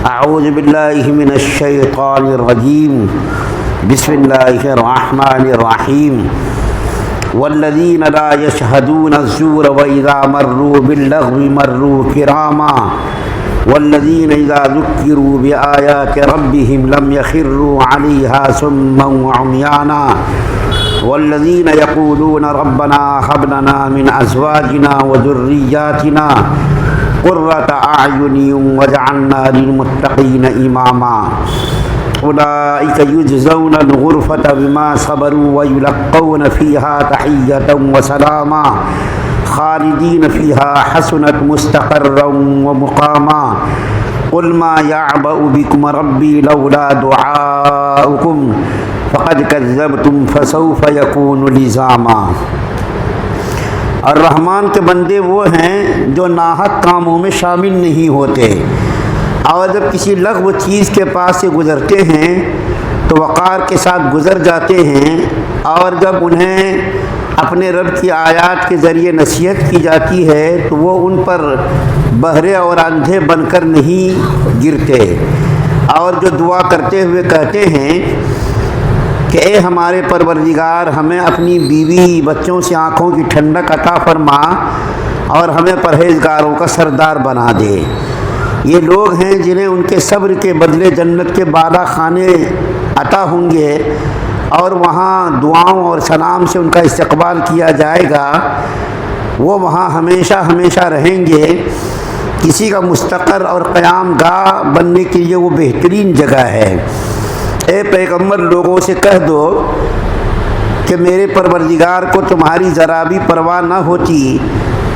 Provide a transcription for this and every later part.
اعوذ باللہ من الشیطان الرجیم بسم اللہ الرحمن الرحیم والذین لا یشہدون الزور واذا مروا باللغو مروا کراما والذین اذا ذکروا بآیات ربهم لم یخروا علیہا صما وعمیانا والذین یقولون ربنا هب لنا من ازواجنا وذریاتنا قرۃ اعین واجعلنا للمتقین اماما اولئک یجزون الغرفۃ بما صبروا ویلقون فیها تحیۃ وسلاما خالدین فیها حسنت مستقرا ومقاما قل ما یعبأ بکم ربی لولا دعاؤکم فقد کذبتم فسوف یکون لزاما۔ اور رحمان کے بندے وہ ہیں جو ناحق کاموں میں شامل نہیں ہوتے، اور جب کسی لغو چیز کے پاس سے گزرتے ہیں تو وقار کے ساتھ گزر جاتے ہیں، اور جب انہیں اپنے رب کی آیات کے ذریعے نصیحت کی جاتی ہے تو وہ ان پر بہرے اور اندھے بن کر نہیں گرتے، اور جو دعا کرتے ہوئے کہتے ہیں کہ اے ہمارے پروردگار ہمیں اپنی بیوی بچوں سے آنکھوں کی ٹھنڈک عطا فرما اور ہمیں پرہیزگاروں کا سردار بنا دے۔ یہ لوگ ہیں جنہیں ان کے صبر کے بدلے جنت کے بالا خانے عطا ہوں گے، اور وہاں دعاؤں اور سلام سے ان کا استقبال کیا جائے گا۔ وہ وہاں ہمیشہ ہمیشہ رہیں گے۔ کسی کا مستقر اور قیام گاہ بننے کے لیے وہ بہترین جگہ ہے۔ اے پیغمبر لوگوں سے کہہ دو کہ میرے پروردگار کو تمہاری ذرا بھی پرواہ نہ ہوتی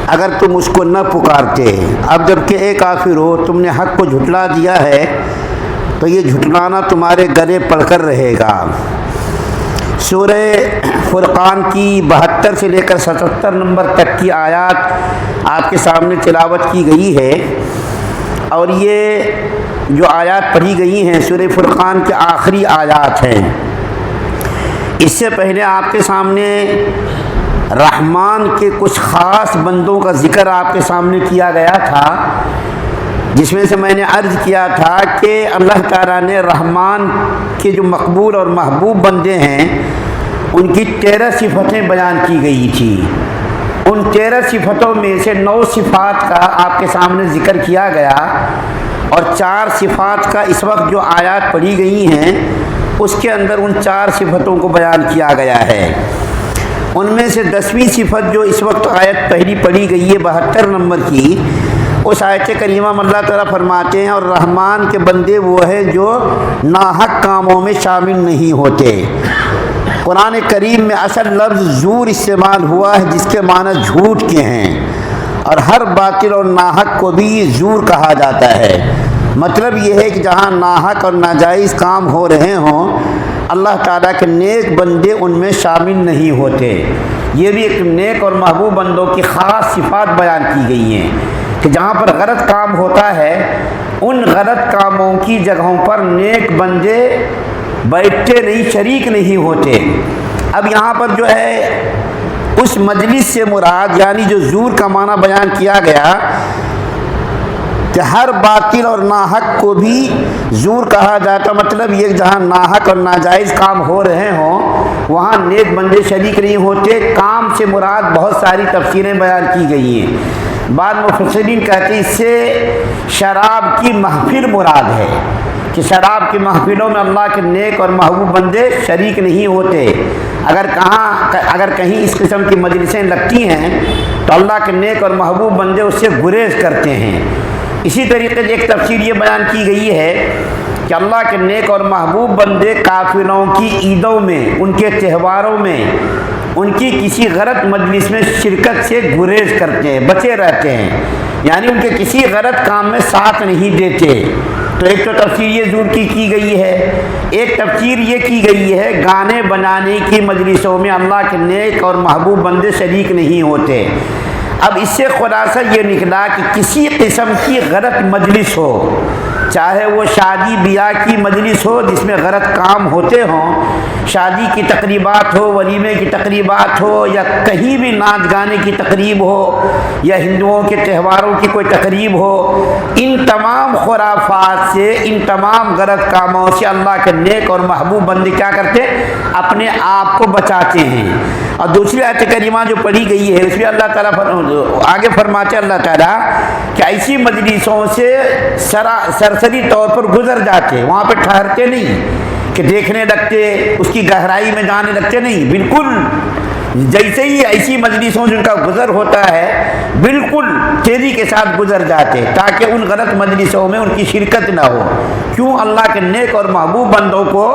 اگر تم اس کو نہ پکارتے۔ اب جب کہ اے کافر ہو تم نے حق کو جھٹلا دیا ہے تو یہ جھٹلانا تمہارے گلے پڑ کر رہے گا۔ سورہ فرقان کی 72 سے لے کر 77 نمبر تک کی آیات آپ کے سامنے تلاوت کی گئی ہے، اور یہ جو آیات پڑھی گئی ہیں سورہ فرقان کے آخری آیات ہیں۔ اس سے پہلے آپ کے سامنے رحمان کے کچھ خاص بندوں کا ذکر آپ کے سامنے کیا گیا تھا، جس میں سے میں نے عرض کیا تھا کہ اللہ تعالیٰ نے رحمان کے جو مقبول اور محبوب بندے ہیں ان کی 13 صفتیں بیان کی گئی تھی۔ ان 13 صفتوں میں سے 9 صفات کا آپ کے سامنے ذکر کیا گیا، اور 4 صفات کا اس وقت جو آیات پڑھی گئی ہیں اس کے اندر ان 4 صفتوں کو بیان کیا گیا ہے۔ ان میں سے 10ویں صفت جو اس وقت آیت پہلی پڑھی گئی ہے 72 نمبر کی، اس آیت کریمہ میں اللہ تعالیٰ فرماتے ہیں اور رحمان کے بندے وہ ہیں جو ناحق کاموں میں شامل نہیں ہوتے۔ قرآن کریم میں اصل لفظ زور استعمال ہوا ہے جس کے معنی جھوٹ کے ہیں، اور ہر باطل اور ناحق کو بھی زور کہا جاتا ہے۔ مطلب یہ ہے کہ جہاں ناحق اور ناجائز کام ہو رہے ہوں اللہ تعالیٰ کے نیک بندے ان میں شامل نہیں ہوتے۔ یہ بھی ایک نیک اور محبوب بندوں کی خاص صفات بیان کی گئی ہیں کہ جہاں پر غلط کام ہوتا ہے ان غلط کاموں کی جگہوں پر نیک بندے بیٹھتے نہیں، شریک نہیں ہوتے۔ اب یہاں پر جو ہے اس مجلس سے مراد یعنی جو زور کا معنی بیان کیا گیا کہ ہر باطل اور ناحق کو بھی زور کہا جاتا، مطلب یہ جہاں ناحق اور ناجائز کام ہو رہے ہوں وہاں نیک بندے شریک نہیں ہوتے۔ کام سے مراد بہت ساری تفسیریں بیان کی گئی ہیں۔ بعض مفسرین کہتے ہیں اس سے شراب کی محفل مراد ہے کہ شراب کی محفلوں میں اللہ کے نیک اور محبوب بندے شریک نہیں ہوتے۔ اگر کہیں اس قسم کی مجلسیں لگتی ہیں تو اللہ کے نیک اور محبوب بندے اس سے گریز کرتے ہیں۔ اسی طریقے سے ایک تفسیر یہ بیان کی گئی ہے کہ اللہ کے نیک اور محبوب بندے کافروں کی عیدوں میں، ان کے تہواروں میں، ان کی کسی غلط مجلس میں شرکت سے گریز کرتے ہیں، بچے رہتے ہیں، یعنی ان کے کسی غلط کام میں ساتھ نہیں دیتے۔ تو ایک تو تفسیر یہ زور کی گئی ہے، ایک تفسیر یہ کی گئی ہے گانے بنانے کی مجلسوں میں اللہ کے نیک اور محبوب بندے شریک نہیں ہوتے۔ اب اس سے خلاصہ یہ نکلا کہ کسی قسم کی غلط مجلس ہو، چاہے وہ شادی بیاہ کی مجلس ہو جس میں غلط کام ہوتے ہوں، شادی کی تقریبات ہو، ولیمے کی تقریبات ہو، یا کہیں بھی ناچ گانے کی تقریب ہو، یا ہندوؤں کے تہواروں کی کوئی تقریب ہو، ان تمام خرافات سے، ان تمام غلط کاموں سے اللہ کے نیک اور محبوب بندے کیا کرتے؟ اپنے آپ کو بچاتے ہیں۔ اور دوسری آیت کریمہ جو پڑھی گئی ہے اس میں اللہ تعالیٰ آگے فرماتے ہیں اللہ تعالیٰ کہ ایسی مجلسوں سے سرسری طور پر گزر جاتے، وہاں پہ ٹھہرتے نہیں کہ دیکھنے لگتے، اس کی گہرائی میں جانے لگتے نہیں، بالکل جیسے ہی ایسی مجلسوں جن کا گزر ہوتا ہے بالکل تیزی کے ساتھ گزر جاتے، تاکہ ان غلط مجلسوں میں ان کی شرکت نہ ہو۔ کیوں؟ اللہ کے نیک اور محبوب بندوں کو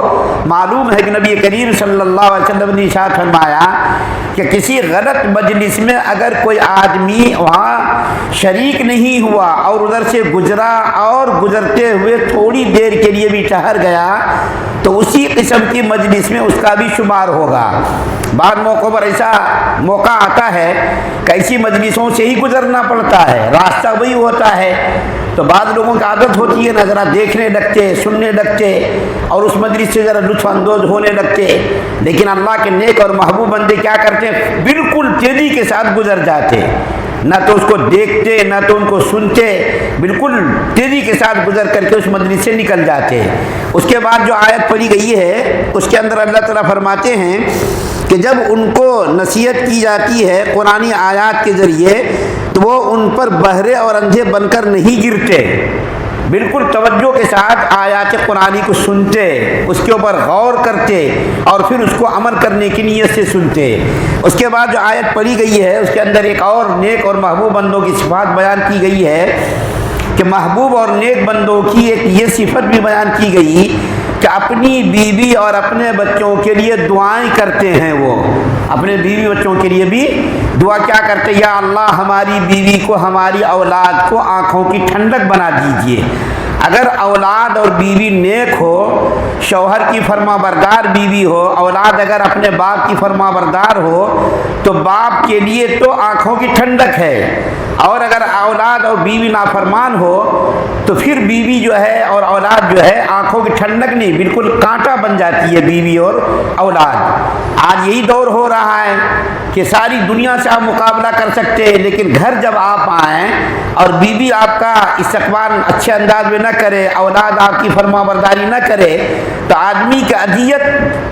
معلوم ہے کہ نبی کریم صلی اللہ علیہ وسلم نے ارشاد فرمایا کہ کسی غلط مجلس میں اگر کوئی آدمی وہاں شریک نہیں ہوا اور ادھر سے گزرا اور گزرتے ہوئے تھوڑی دیر کے لیے بھی ٹھہر گیا تو اسی قسم کی مجلس میں اس کا بھی شمار ہوگا۔ بعض موقعوں پر ایسا موقع آتا ہے کہ ایسی مجلسوں سے ہی گزرنا پڑتا ہے، راستہ وہی ہوتا ہے، تو بعض لوگوں کی عادت ہوتی ہے نا، ذرا دیکھنے لگتے، سننے لگتے اور اس مجلس سے ذرا لطف اندوز ہونے لگتے، لیکن اللہ کے نیک اور محبوب بندے کیا کرتے ہیں؟ بالکل تیزی کے ساتھ گزر جاتے، نہ تو اس کو دیکھتے نہ تو ان کو سنتے، بالکل تیزی کے ساتھ گزر کر کے اس مجلس سے نکل جاتے۔ اس کے بعد جو آیت پڑھی گئی ہے اس کے اندر اللہ تعالیٰ فرماتے ہیں کہ جب ان کو نصیحت کی جاتی ہے قرآنی آیات کے ذریعے تو وہ ان پر بہرے اور اندھے بن کر نہیں گرتے، بالکل توجہ کے ساتھ آیات قرآنی کو سنتے، اس کے اوپر غور کرتے اور پھر اس کو عمل کرنے کی نیت سے سنتے۔ اس کے بعد جو آیت پڑھی گئی ہے اس کے اندر ایک اور نیک اور محبوب بندوں کی صفات بیان کی گئی ہے کہ محبوب اور نیک بندوں کی ایک یہ صفت بھی بیان کی گئی کہ اپنی بیوی اور اپنے بچوں کے لیے دعائیں کرتے ہیں، وہ اپنے بیوی بچوں کے لیے بھی دعا کیا کرتے؟ یا اللہ ہماری بیوی کو، ہماری اولاد کو آنکھوں کی ٹھنڈک بنا دیجئے۔ اگر اولاد اور بیوی نیک ہو، شوہر کی فرما بردار بیوی ہو، اولاد اگر اپنے باپ کی فرما بردار ہو تو باپ کے لیے تو آنکھوں کی ٹھنڈک ہے، اور اگر اولاد اور بیوی نافرمان ہو تو پھر بیوی جو ہے اور اولاد جو ہے آنکھوں کی ٹھنڈک نہیں، بالکل کانٹا بن جاتی ہے بیوی اور اولاد۔ آج یہی دور ہو رہا ہے کہ ساری دنیا سے آپ مقابلہ کر سکتے ہیں، لیکن گھر جب آپ آئیں اور بیوی آپ کا استقبال اچھے انداز میں نہ کرے، اولاد آپ کی فرما برداری نہ کرے تو آدمی کی اذیت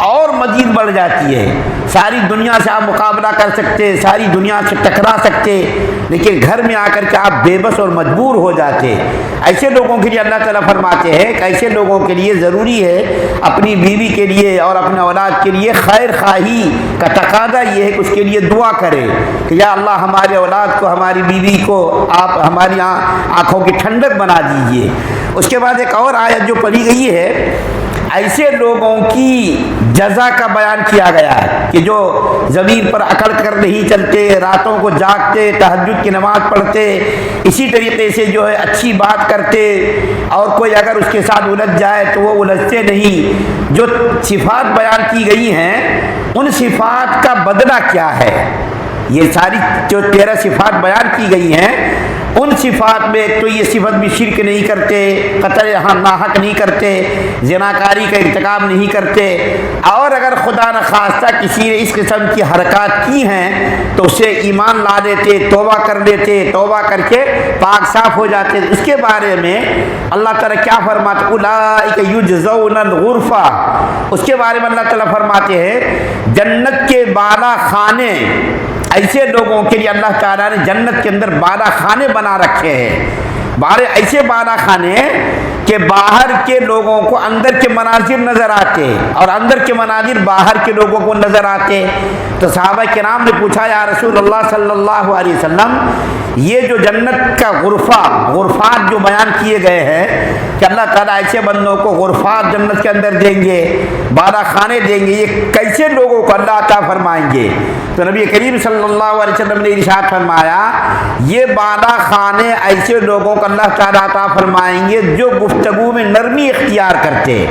اور مزید بڑھ جاتی ہے۔ ساری دنیا سے آپ مقابلہ کر سکتے، ساری دنیا سے ٹکرا سکتے، لیکن گھر میں آ کر کے آپ بے بس اور مجبور ہو جاتے۔ ایسے لوگوں کے لیے اللہ تعالیٰ فرماتے ہیں کہ ایسے لوگوں کے لیے ضروری ہے اپنی بیوی کے لیے اور اپنے اولاد کے لیے خیر خواہی کا تقاضا یہ ہے کہ اس کے لیے دعا کرے کہ یا اللہ ہمارے اولاد کو، ہماری بیوی کو آپ ہماری آنکھوں کی ٹھنڈک بنا دیجئے۔ اس کے بعد ایک اور آیت جو پڑھی گئی ہے ایسے لوگوں کی جزا کا بیان کیا گیا ہے کہ جو ضمیر پر اکڑ کر نہیں چلتے، راتوں کو جاگتے، تہجد کی نماز پڑھتے، اسی طریقے سے جو ہے اچھی بات کرتے، اور کوئی اگر اس کے ساتھ الجھ جائے تو وہ الجھتے نہیں۔ جو صفات بیان کی گئی ہیں ان صفات کا بدلہ کیا ہے؟ یہ ساری جو 13 صفات بیان کی گئی ہیں ان صفات میں ایک تو یہ صفت بھی شرک نہیں کرتے، قتل ناحق نہیں کرتے، زناکاری کا ارتکاب نہیں کرتے، اور اگر خدا نخواستہ کسی نے اس قسم کی حرکات کی ہیں تو اسے ایمان لا دیتے، توبہ کر لیتے، توبہ کر کے پاک صاف ہو جاتے۔ اس کے بارے میں اللہ تعالیٰ کیا فرماتے؟ اولئک یجزون الغرفہ، اس کے بارے میں اللہ تعالیٰ فرماتے ہیں جنت کے بالا خانے، ایسے لوگوں کے لیے اللہ تعالیٰ نے جنت کے اندر بالا خانے بنا رکھے ہیں، ایسے بالا خانے کہ باہر کے لوگوں کو اندر کے مناظر نظر آتے اور اندر کے مناظر باہر کے لوگوں کو نظر آتے۔ تو صحابہ کرام نے پوچھا یا رسول اللہ صلی اللہ علیہ وسلم یہ جو جنت کا غرفات جو بیان کیے گئے ہیں کہ اللہ تعالیٰ ایسے بندوں کو غرفات جنت کے اندر دیں گے، بالا خانے دیں گے، یہ کیسے لوگوں کو اللہ عطا فرمائیں گے؟ تو نبی کریم صلی اللہ علیہ وسلم نے ارشاد فرمایا یہ بالا خانے ایسے لوگوں کو اللہ تعالیٰ عطا فرمائیں گے جو گفتگو میں نرمی اختیار کرتے،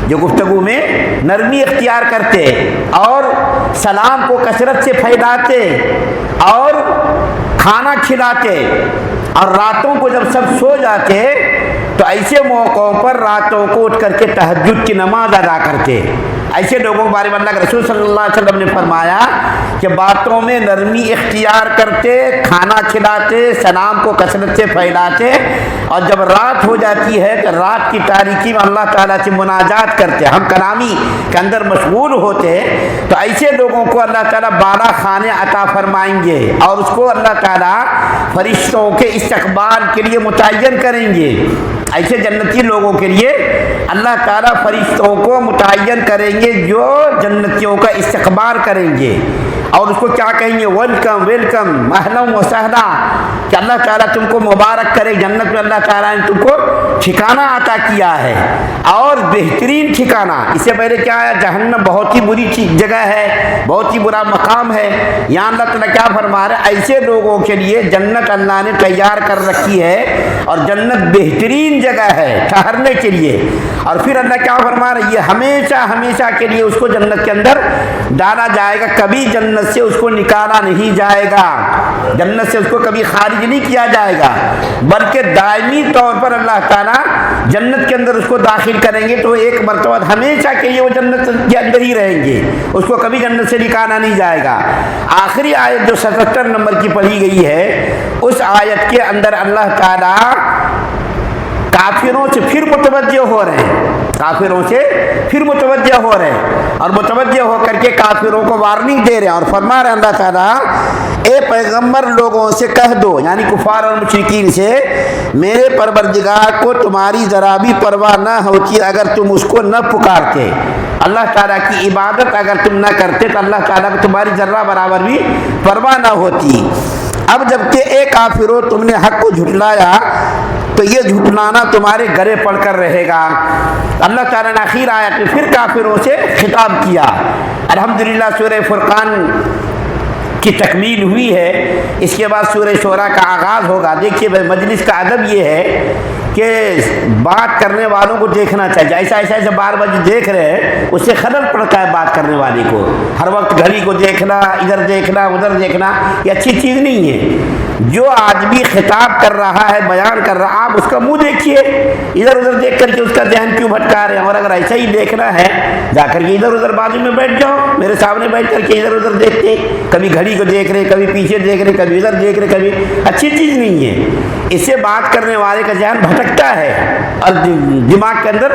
جو گفتگو میں نرمی اختیار کرتے اور سلام کو کثرت سے پھیلاتے اور کھانا کھلاتے، اور راتوں کو جب سب سو جاتے تو ایسے موقعوں پر راتوں کو اٹھ کر کے تہجد کی نماز ادا کرتے۔ ایسے لوگوں کے بارے میں اللہ کے رسول صلی اللہ علیہ وسلم نے فرمایا کہ باتوں میں نرمی اختیار کرتے، کھانا کھلاتے، سلام کو کثرت سے پھیلاتے، اور جب رات ہو جاتی ہے تو رات کی تاریکی میں اللہ تعالیٰ سے مناجات کرتے، ہم کلامی کے اندر مشغول ہوتے، تو ایسے لوگوں کو اللہ تعالیٰ بالا خانے عطا فرمائیں گے، اور اس کو اللہ تعالیٰ فرشتوں کے استقبال کے لیے متعین کریں گے۔ ایسے جنتی لوگوں کے لیے اللہ تعالیٰ فرشتوں کو متعین کریں گے جو جنتیوں کا استقبال کریں گے، اور اس کو کیا کہیں گے؟ ویلکم ویلکم، اہلا و سہلا، کہ اللہ تعالیٰ تم کو مبارک کرے، جنت میں اللہ تعالیٰ نے تم کو ٹھکانہ عطا کیا ہے، اور بہترین ٹھکانہ۔ اس سے پہلے کیا ہے؟ جہنم بہت ہی بری جگہ ہے، بہت ہی برا مقام ہے۔ یہاں اللہ تعالیٰ کیا فرما رہا ہے؟ ایسے لوگوں کے لیے جنت اللہ نے تیار کر رکھی ہے، اور جنت بہترین جگہ ہے ٹھہرنے کے لیے۔ اور پھر اللہ کیا فرما رہا ہے؟ یہ ہمیشہ ہمیشہ کے لیے اس کو جنت کے اندر ڈالا جائے گا، کبھی جنت سے اس کو نکالا نہیں جائے گا، جنت سے اس کو کبھی خارج نہیں کیا جائے گا، بلکہ دائمی طور پر اللہ تعالیٰ جنت کے اندر اس کو داخل کریں گے، تو ایک مرتبہ ہمیشہ کے لیے وہ جنت کے اندر ہی رہیں گے، اس کو کبھی جنت سے نکالا نہیں جائے گا۔ آخری آیت جو 77 نمبر کی پڑھی گئی ہے، اس آیت کے اندر اللہ تعالیٰ کافروں سے پھر متوجہ ہو رہے ہیں، کافروں سے پھر متوجہ ہو رہے ہیں، اور متوجہ ہو کر کے کافروں کو وارننگ دے رہے ہیں، اور فرما رہے ہیں اللہ تعالیٰ، اے پیغمبر لوگوں سے کہہ دو، یعنی کفار اور مشرکین سے، میرے پروردگار کو تمہاری ذرا بھی پرواہ نہ ہوتی اگر تم اس کو نہ پکارتے، اللہ تعالیٰ کی عبادت اگر تم نہ کرتے تو اللہ تعالیٰ کو تمہاری ذرہ برابر بھی پرواہ نہ ہوتی۔ اب جب کہ اے کافروں تم نے حق کو جھٹلایا تو یہ جھٹلانا تمہارے گلے پڑ کر رہے گا۔ اللہ تعالیٰ نے آخر آیت میں پھر کافروں سے خطاب کیا۔ الحمدللہ سورہ فرقان کی تکمیل ہوئی ہے، اس کے بعد سورہ شعراء کا آغاز ہوگا۔ دیکھیے مجلس کا ادب یہ ہے کہ بات کرنے والوں کو دیکھنا چاہیے، ایسا بار بار دیکھ رہے ہیں اس سے خلل پڑتا ہے بات کرنے والے کو، ہر وقت گھڑی کو دیکھنا، ادھر دیکھنا ادھر دیکھنا، یہ اچھی چیز نہیں ہے۔ جو آدمی خطاب کر رہا ہے، بیان کر رہا، آپ اس کا منہ دیکھیے، ادھر ادھر دیکھ کر کے اس کا ذہن کیوں بھٹکا رہے ہیں؟ اور اگر ایسا ہی دیکھنا ہے جا کر کے ادھر ادھر بازو میں بیٹھ جاؤ، میرے سامنے بیٹھ کر کے ادھر ادھر دیکھتے، کبھی گھڑی کو دیکھ رہے، کبھی پیچھے دیکھ رہے، کبھی ادھر دیکھ رہے، کبھی اچھی چیز نہیں ہے۔ اس سے بات کرنے والے کا ذہن بھٹکتا ہے، اور دماغ کے اندر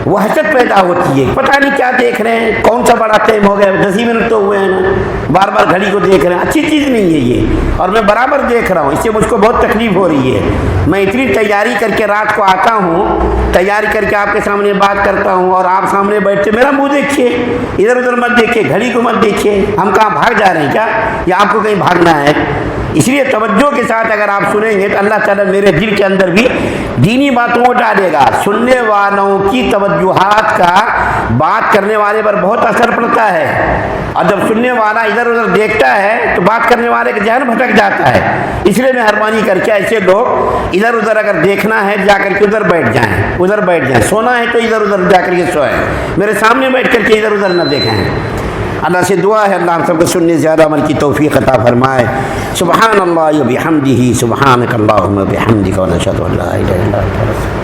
وحشت پیدا ہوتی ہے، پتہ نہیں کیا دیکھ رہے ہیں، کون سا بڑا ٹائم ہو گیا، 10 منٹ تو ہوئے ہیں نا، بار بار گھڑی کو دیکھ رہے ہیں، اچھی چیز نہیں ہے یہ، اور میں برابر دیکھ رہا ہوں، اس سے مجھ کو بہت تکلیف ہو رہی ہے۔ میں اتنی تیاری کر کے رات کو آتا ہوں، تیاری کر کے آپ کے سامنے بات کرتا ہوں، اور آپ سامنے بیٹھتے، میرا منہ دیکھیے، ادھر ادھر مت دیکھیے، گھڑی کو مت دیکھیے، ہم کہاں بھاگ جا رہے ہیں کیا، یا آپ کو کہیں بھاگنا ہے؟ اس لیے توجہ کے ساتھ اگر آپ سنیں گے تو اللہ تعالیٰ میرے دل کے اندر بھی دینی باتوں کو ڈالے گا۔ سننے والوں کی توجہات کا بات کرنے والے پر بہت اثر پڑتا ہے، اور جب سننے والا ادھر ادھر دیکھتا ہے تو بات کرنے والے کا ذہن بھٹک جاتا ہے۔ اس لیے مہربانی کر کے ایسے لوگ ادھر ادھر اگر دیکھنا ہے جا کر کے ادھر بیٹھ جائیں، ادھر بیٹھ جائیں، سونا ہے تو ادھر ادھر جا کر کے سوئیں، میرے سامنے بیٹھ کر کے ادھر ادھر نہ دیکھیں۔ اللہ سے دعا ہے اللہ ہم سب کو سننے زیادہ عمل کی توفیق عطا فرمائے۔ سبحان اللہ و بحمدہ، سبحانک اللہم و بحمدک، و نشہد ان لا الہ الا انت۔